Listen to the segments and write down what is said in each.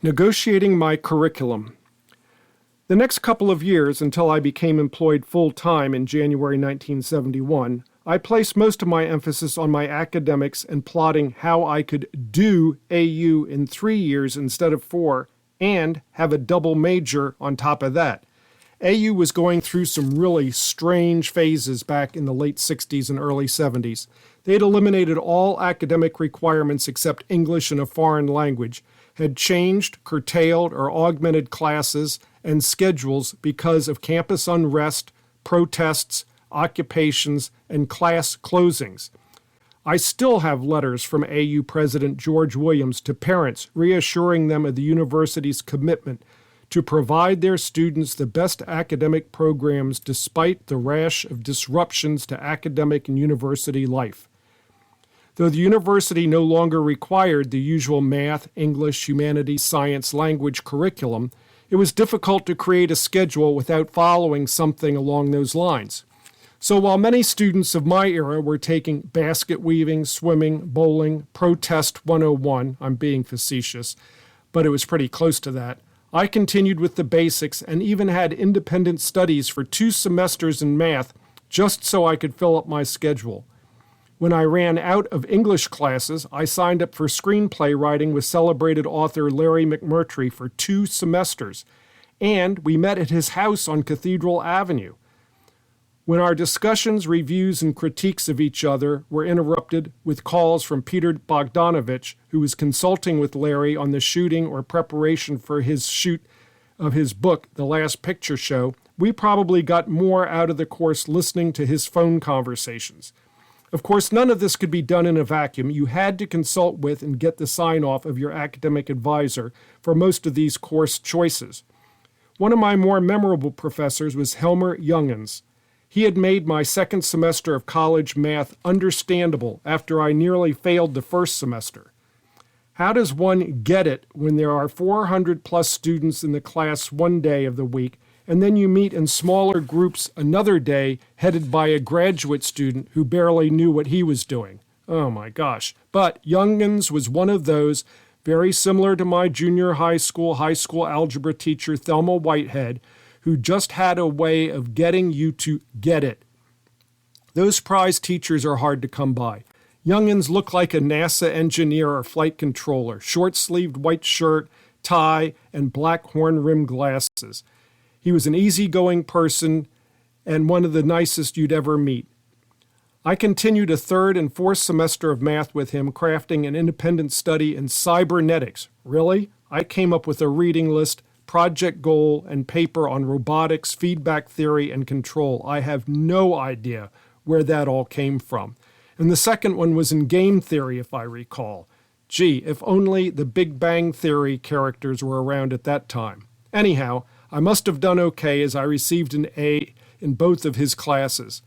Negotiating my curriculum. The next couple of years, until I became employed full-time in January 1971, I placed most of my emphasis on my academics and plotting how I could do AU in 3 years instead of 4, and have a double major on top of that. AU was going through some really strange phases back in the late 60s and early 70s. They had eliminated all academic requirements except English and a foreign language, had changed, curtailed, or augmented classes and schedules because of campus unrest, protests, occupations, and class closings. I still have letters from AU President George Williams to parents reassuring them of the university's commitment to provide their students the best academic programs despite the rash of disruptions to academic and university life. Though the university no longer required the usual math, English, humanities, science, language curriculum, it was difficult to create a schedule without following something along those lines. So while many students of my era were taking basket weaving, swimming, bowling, protest 101, I'm being facetious, but it was pretty close to that, I continued with the basics and even had independent studies for 2 semesters in math just so I could fill up my schedule. When I ran out of English classes, I signed up for screenplay writing with celebrated author Larry McMurtry for 2 semesters, and we met at his house on Cathedral Avenue. When our discussions, reviews, and critiques of each other were interrupted with calls from Peter Bogdanovich, who was consulting with Larry on the shooting or preparation for his shoot of his book, The Last Picture Show, we probably got more out of the course listening to his phone conversations. Of course, none of this could be done in a vacuum. You had to consult with and get the sign-off of your academic advisor for most of these course choices. One of my more memorable professors was Helmer Jungens. He had made my second semester of college math understandable after I nearly failed the first semester. How does one get it when there are 400 plus students in the class one day of the week, and then you meet in smaller groups another day headed by a graduate student who barely knew what he was doing? Oh my gosh. But Jungens was one of those, very similar to my junior high school algebra teacher Thelma Whitehead, who just had a way of getting you to get it. Those prize teachers are hard to come by. Jungens looked like a NASA engineer or flight controller, short-sleeved white shirt, tie, and black horn-rimmed glasses. He was an easygoing person and one of the nicest you'd ever meet. I continued a 3rd and 4th semester of math with him, crafting an independent study in cybernetics. Really? I came up with a reading list, project goal, and paper on robotics, feedback theory, and control. I have no idea where that all came from. And the second one was in game theory, if I recall. Gee, if only the Big Bang Theory characters were around at that time. Anyhow, I must have done okay as I received an A in both of his classes.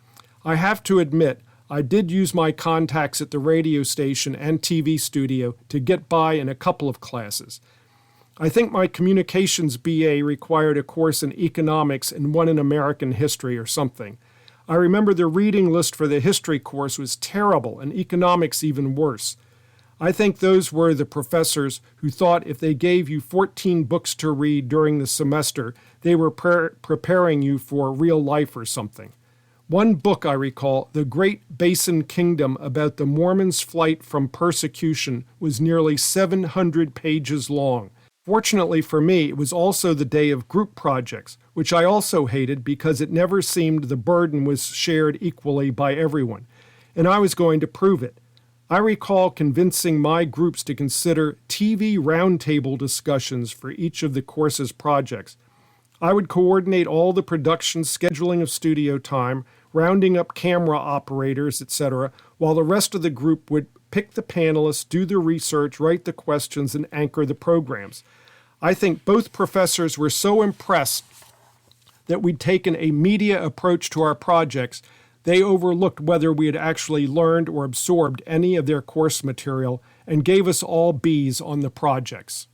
I have to admit, I did use my contacts at the radio station and TV studio to get by in a couple of classes. I think my communications BA required a course in economics and one in American history or something. I remember the reading list for the history course was terrible and economics even worse. I think those were the professors who thought if they gave you 14 books to read during the semester, they were preparing you for real life or something. One book I recall, The Great Basin Kingdom, about the Mormons' flight from persecution, was nearly 700 pages long. Fortunately for me, it was also the day of group projects, which I also hated because it never seemed the burden was shared equally by everyone, and I was going to prove it. I recall convincing my groups to consider TV roundtable discussions for each of the course's projects. I would coordinate all the production, scheduling of studio time, rounding up camera operators, etc., while the rest of the group would pick the panelists, do the research, write the questions, and anchor the programs. I think both professors were so impressed that we'd taken a media approach to our projects, they overlooked whether we had actually learned or absorbed any of their course material and gave us all Bs on the projects.